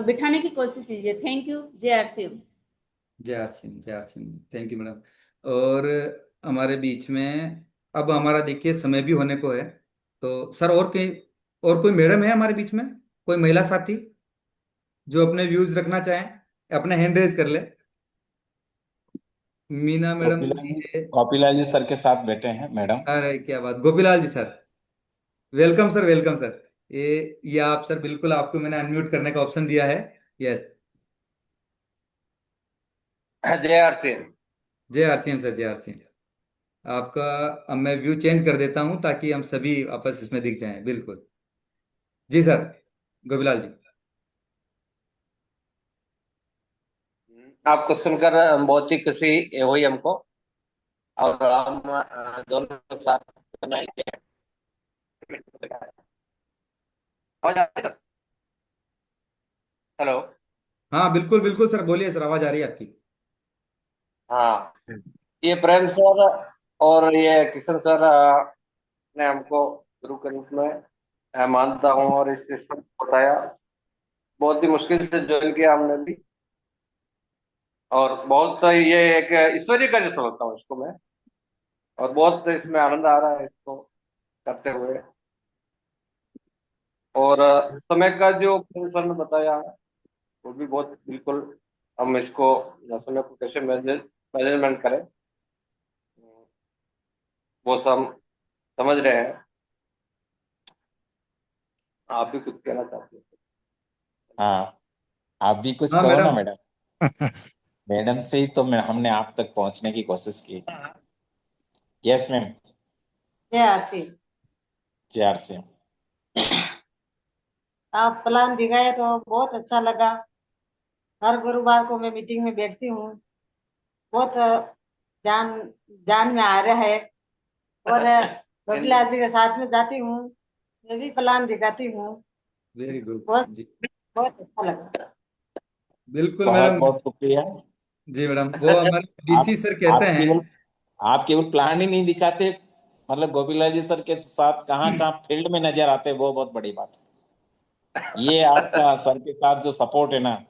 बिठाने की कोशिश कीजिए। Thank you. JRCM। Jay R Singh, thank you madam. और हमारे बीच में अब हमारा देखिए समय भी होने को है, तो सर और कोई मैडम है हमारे बीच में, कोई महिला साथी जो अपने व्यूज रखना चाहें, अपने हैंड रेज कर ले। मीना मैडम गोपीलाल जी, है। गोपीलाल जी सर के साथ बैठे हैं मैडम। अरे क्या बात, Gopilal ji sir, welcome sir, welcome sir. ये आप सर, बिल्कुल आपको मैंने अनम्यूट करने का ऑप्शन दिया है। यस। जय आर सिंह। जय आरसीएम सर, जय आरसीएम। आपका अब मैं व्यू चेंज कर देता हूं ताकि हम सभी आपस इसमें दिख जाएं। बिल्कुल जी सर, गोपीलाल जी। आपको सुनकर बहुत ही खुशी हुई हमको, और हम दोनों साथ बनाएंगे। आवाज आ रही है? हेलो। हाँ बिल्कुल बिल्कुल सर, बोलिए सर, आवाज आ रही है आपकी। हाँ, ये प्रेम सर और ये किशन सर ने हमको गुरु के रूप में मानता हूँ, और इस सिस्टम को बताया। बहुत ही मुश्किल से ज्वाइन किया हमने भी, और बहुत ये एक ईश्वरीय कार्य समझता हूँ इसको मैं, और बहुत इसमें आनंद आ रहा है इसको करते हुए। और समय का जो सर ने बताया वो भी बहुत बिल्कुल, हम इसको समय को कैसे मैनेजमेंट करें वो सब समझ रहे हैं। आप भी कुछ कहना चाहते हैं? हाँ, आप भी कुछ हाँ कहो ना मैडम। मैडम। मैडम से ही तो हमने आप तक पहुंचने की कोशिश की। Yes ma'am. JRC। JRCM। आप प्लान दिखाए तो बहुत अच्छा लगा। हर गुरुवार को मैं मीटिंग में बैठती हूँ। बहुत जान जान में आ रहा है, और बबीला जी के साथ में जाती हूँ, मैं भी प्लान दिखाती हूँ। वेरी गुड बहुत जी। बहुत अच्छा लगा। बिल्कुल बहुत मैडम। बहुत शुक्रिया। जी मैडम, वो हमारे डीसी आप सर कहते आप हैं। केवल आप केवल प्लान ही नहीं दिखाते, मतलब गोपीलाल जी सर के साथ कहाँ कहाँ फील्ड में नजर आते, वो बहुत बड़ी बात है। ये आपका सर के साथ जो सपोर्ट है ना,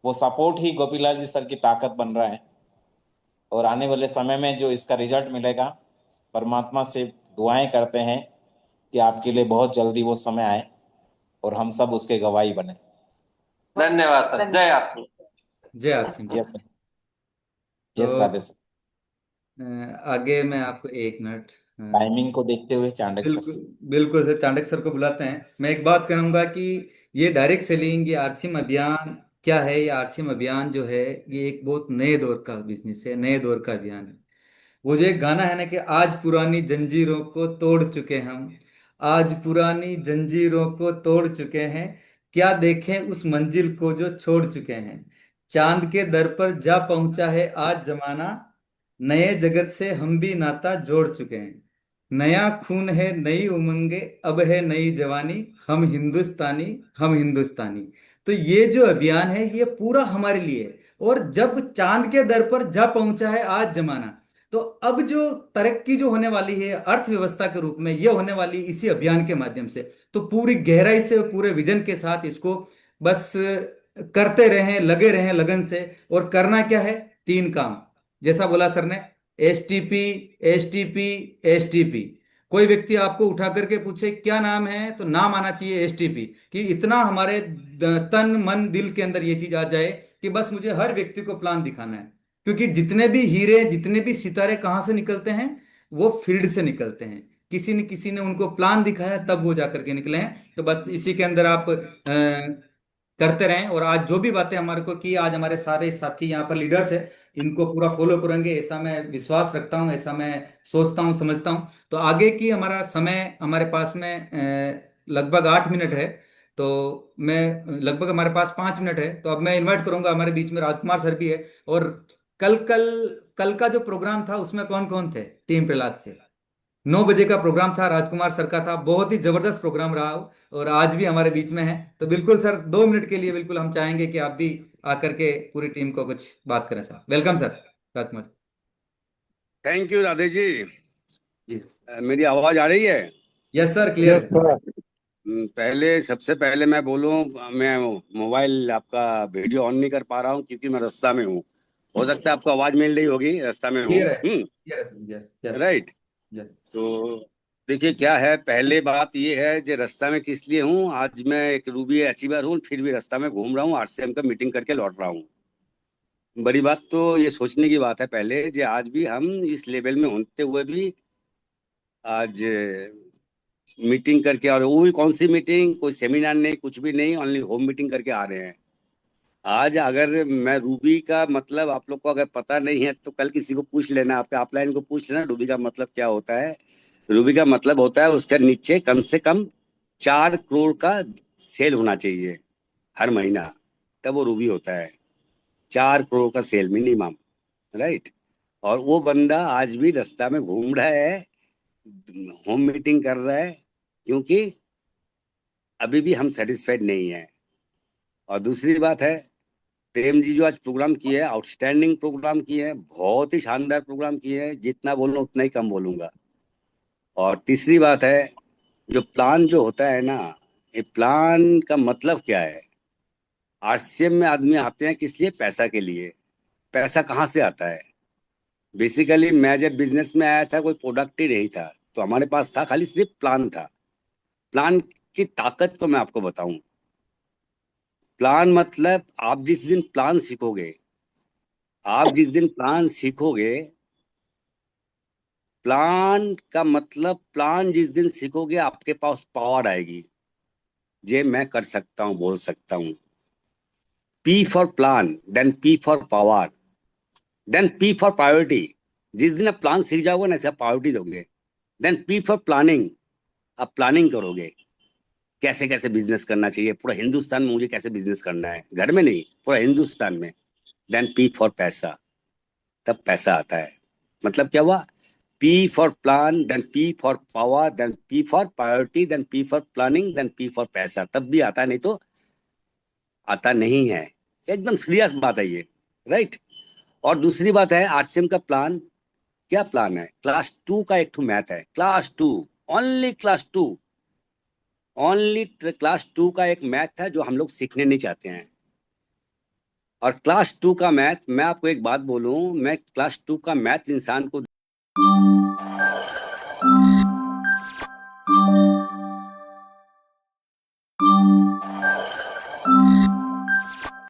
वो सपोर्ट ही गोपीलाल जी सर की ताकत बन रहा है। और आने वाले समय में जो इसका रिजल्ट मिलेगा, परमात्मा से दुआएं करते हैं कि आपके लिए बहुत जल्दी वो समय आए और हम सब उसके गवाही बने। धन्यवाद सर। जय आप। जय आरसीएम। यस। तो यस राधे सर। आगे मैं आपको एक मिनट, टाइमिंग को देखते हुए चांडक सर बिल्कुल से। बिल्कुल सर, चाणक्य सर को बुलाते हैं। मैं एक बात कहूंगा कि ये डायरेक्ट सेलिंग, ये आरसीएम अभियान क्या है, ये आरसीएम अभियान जो है, ये एक बहुत नए दौर का बिजनेस है, नए दौर का अभियान है। वो जो एक गाना है ना कि आज पुरानी जंजीरों को तोड़ चुके हम, आज पुरानी जंजीरों को तोड़ चुके हैं, क्या देखें उस मंजिल को जो छोड़ चुके हैं, चांद के दर पर जा पहुंचा है आज जमाना, नए जगत से हम भी नाता जोड़ चुके हैं, नया खून है नई उमंगे, अब है नई जवानी, हम हिंदुस्तानी, हम हिंदुस्तानी। तो ये जो अभियान है ये पूरा हमारे लिए है। और जब चांद के दर पर जा पहुंचा है आज जमाना, तो अब जो तरक्की जो होने वाली है अर्थव्यवस्था के रूप में, ये होने वाली इसी अभियान के माध्यम से। तो पूरी गहराई से, पूरे विजन के साथ इसको बस करते रहें, लगे रहें लगन से। और करना क्या है, तीन काम, जैसा बोला सर ने, STP, STP, STP। कोई व्यक्ति आपको उठा करके पूछे क्या नाम है, तो नाम आना चाहिए STP, कि इतना हमारे तन मन दिल के अंदर ये चीज आ जाए कि बस मुझे हर व्यक्ति को प्लान दिखाना है। क्योंकि जितने भी हीरे, जितने भी सितारे कहाँ से निकलते हैं, वो फील्ड से निकलते हैं। किसी ने उनको प्लान दिखाया तब वो जाकर के निकले हैं। तो बस इसी के अंदर आप करते रहें। और आज जो भी बातें हमारे को की, आज हमारे सारे साथी यहाँ पर लीडर्स है, इनको पूरा फॉलो करेंगे ऐसा मैं विश्वास रखता हूँ, ऐसा मैं सोचता हूँ, समझता हूँ। तो आगे की हमारा समय हमारे पास में लगभग 8 मिनट है। तो मैं लगभग हमारे पास 5 मिनट है। तो अब मैं इनवाइट करूंगा, हमारे बीच में राजकुमार सर भी है। और कल कल कल का जो प्रोग्राम था उसमें कौन कौन थे टीम प्रहलाद से? 9 बजे का प्रोग्राम था, राजकुमार सर का था, बहुत ही जबरदस्त प्रोग्राम रहा और आज भी हमारे बीच में है। तो बिल्कुल सर 2 मिनट के लिए बिल्कुल हम चाहेंगे कि आप भी आकर के पूरी टीम को कुछ बात करें sir. Welcome sir Rajkumar. Thank you Radhe ji. जी मेरी आवाज आ रही है? यस सर, क्लियर यस है। सर। पहले सबसे पहले मैं बोलूं, मैं मोबाइल आपका वीडियो ऑन नहीं कर पा रहा हूं क्योंकि मैं रास्ता में हूं। हो सकता है आपको आवाज मिल रही होगी, रास्ता में हूं। क्लियर है, क्लियर है sir. Yes yes right. Yes. तो देखिए क्या है, पहले बात ये है जो रास्ता में किस लिए हूँ। आज मैं एक रूबी अचीवर हूँ, फिर भी रास्ता में घूम रहा हूँ, आरसीएम का मीटिंग करके लौट रहा हूँ। बड़ी बात तो ये सोचने की बात है पहले जो आज भी हम इस लेवल में होते हुए भी आज मीटिंग करके, और वो भी कौन सी मीटिंग, कोई सेमिनार नहीं, कुछ भी नहीं, ओनली होम मीटिंग करके आ रहे हैं। आज अगर मैं रूबी का मतलब आप लोग को अगर पता नहीं है तो कल किसी को पूछ लेना, आपके अपलाइन को पूछ लेना रूबी का मतलब क्या होता है। रूबी का मतलब होता है उसके नीचे कम से कम 4 करोड़ का सेल होना चाहिए हर महीना, तब वो रूबी होता है। 4 करोड़ का सेल मिनिमम। राइट। और वो बंदा आज भी रास्ता में घूम रहा है, होम मीटिंग कर रहा है, क्योंकि अभी भी हम सेटिस्फाइड नहीं है। और दूसरी बात है, प्रेम जी जो आज प्रोग्राम किए हैं, आउटस्टैंडिंग प्रोग्राम किए हैं, बहुत ही शानदार प्रोग्राम किए हैं, जितना बोलूं उतना ही कम बोलूंगा। और तीसरी बात है, जो प्लान जो होता है ना, ये प्लान का मतलब क्या है। आरसीएम में आदमी आते हैं किस लिए? पैसा के लिए। पैसा कहाँ से आता है? बेसिकली मैं जब बिजनेस में आया था कोई प्रोडक्ट ही नहीं था, तो हमारे पास था खाली सिर्फ प्लान था। प्लान की ताकत को मैं आपको बताऊं। प्लान मतलब आप जिस दिन प्लान सीखोगे, आप जिस दिन प्लान सीखोगे, प्लान का मतलब प्लान जिस दिन सीखोगे आपके पास पावर आएगी। ये मैं कर सकता हूँ, बोल सकता हूँ। P for plan, then P for power, then P for priority. जिस दिन आप प्लान सीख जाओगे ना, ऐसे आप प्रायोरिटी दोगे। देन पी फॉर प्लानिंग, आप प्लानिंग करोगे कैसे कैसे बिजनेस करना चाहिए, पूरा हिंदुस्तान में मुझे कैसे बिजनेस करना है, घर में नहीं पूरा हिंदुस्तान में। देन पी फॉर पैसा, तब पैसा आता है। मतलब क्या हुआ? P for plan, then P for power, then P for priority, then P for planning, then P for पैसा, तब भी आता, नहीं तो आता नहीं है। एकदम सीरियस बात है ये। राइट। और दूसरी बात है, आरसीएम का प्लान क्या प्लान है? क्लास 2 का एक ठो मैथ है, class 2, only class 2, only class 2 का एक मैथ है जो हम लोग सीखने नहीं चाहते हैं। और क्लास 2 का मैथ, मैं आपको एक बात बोलूं, मैं क्लास 2 का मैथ इंसान को